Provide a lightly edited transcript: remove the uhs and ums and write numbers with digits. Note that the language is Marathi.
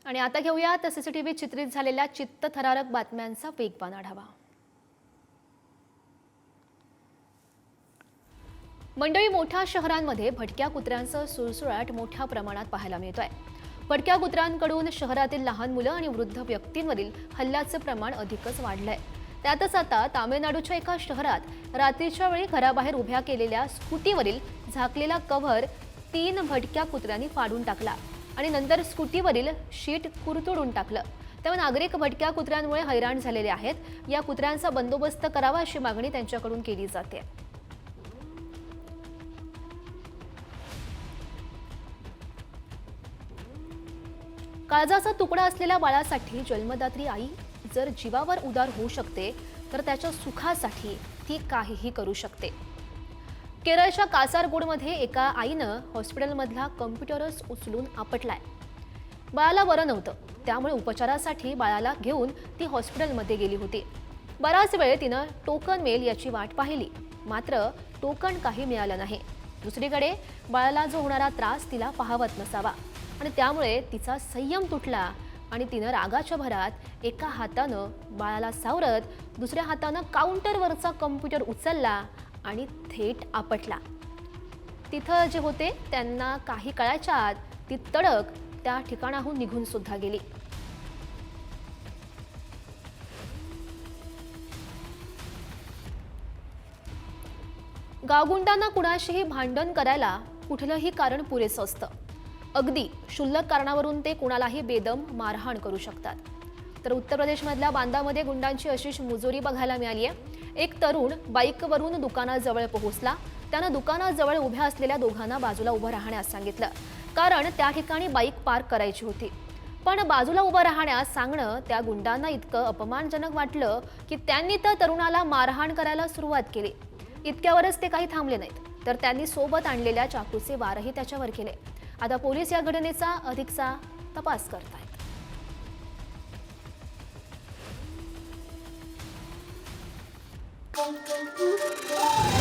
आणि आता घेऊयात सीसीटीव्ही चित्रित झालेल्या चित्तथरारक बातम्यांचा वेगवान आढावा। मंडळी, मोठ्या शहरांमध्ये भटक्या कुत्र्यांचा सुळसुळाट मोठ्या प्रमाणात पाहायला मिळतोय। भटक्या कुत्र्यांकडून शहरातील लहान मुलं आणि वृद्ध व्यक्तींवरील हल्ल्याचे प्रमाण अधिकच वाढलंय। त्यातच आता तामिळनाडूच्या एका शहरात रात्रीच्या वेळी घराबाहेर उभ्या केलेल्या स्कूटीवरील झाकलेला कव्हर 3 भटक्या कुत्र्यांनी फाडून टाकला आणि नंतर स्कूटीवरील शीट कुरतडून टाकलं। त्यामुळे नागरिक भटक्या कुत्र्यांमुळे हैराण झालेले आहेत। या कुत्र्यांचा बंदोबस्त करावा अशी मागणी त्यांच्याकडून केली जाते। काळजाचा तुकडा असलेल्या बाळासाठी जन्मदात्री आई जर जीवावर उदार होऊ शकते तर त्याच्या सुखासाठी ती काहीही करू शकते। केरळच्या कासारगोडमध्ये एका आईनं हॉस्पिटलमधला कॉम्प्युटरच उचलून आपटलाय। बाळाला बरं नव्हतं, त्यामुळे उपचारासाठी बाळाला घेऊन ती हॉस्पिटलमध्ये गेली होती। बराच वेळ तिनं टोकन मिळेल याची वाट पाहिली, मात्र टोकन काही मिळालं नाही। दुसरीकडे बाळाला जो होणारा त्रास तिला पाहावत नसावा आणि त्यामुळे तिचा संयम तुटला आणि तिनं रागाच्या भरात एका हातानं बाळाला सावरत दुसऱ्या हातानं काउंटरवरचा कॉम्प्युटर उचलला आणि थेट आपटला। तिथं जे होते त्यांना काही काळाच्या आत ती तडक त्या ठिकाणाहून निघून सुद्धा गेली। गावगुंडांना कुणाशीही भांडण करायला कुठलंही कारण पुरेसं असतं। अगदी क्षुल्लक कारणावरून ते कुणालाही बेदम मारहाण करू शकतात। तर उत्तर प्रदेशमधल्या बांदामध्ये गुंडांची अशीच मुजोरी बघायला मिळाली आहे। एक तरुण बाईकवरून दुकानाजवळ पोहोचला। त्यानं दुकानाजवळ उभ्या असलेल्या दोघांना बाजूला उभं राहण्यास सांगितलं, कारण त्या ठिकाणी बाईक पार्क करायची होती। पण बाजूला उभं राहण्यास सांगणं त्या गुंडांना इतकं अपमानजनक वाटलं की त्यांनी त्या तरुणाला मारहाण करायला सुरुवात केली। इतक्यावरच ते काही थांबले नाहीत, तर त्यांनी सोबत आणलेल्या चाकूचे वारही त्याच्यावर केले। आता पोलीस या घटनेचा अधिकचा तपास करतायत। Thank you.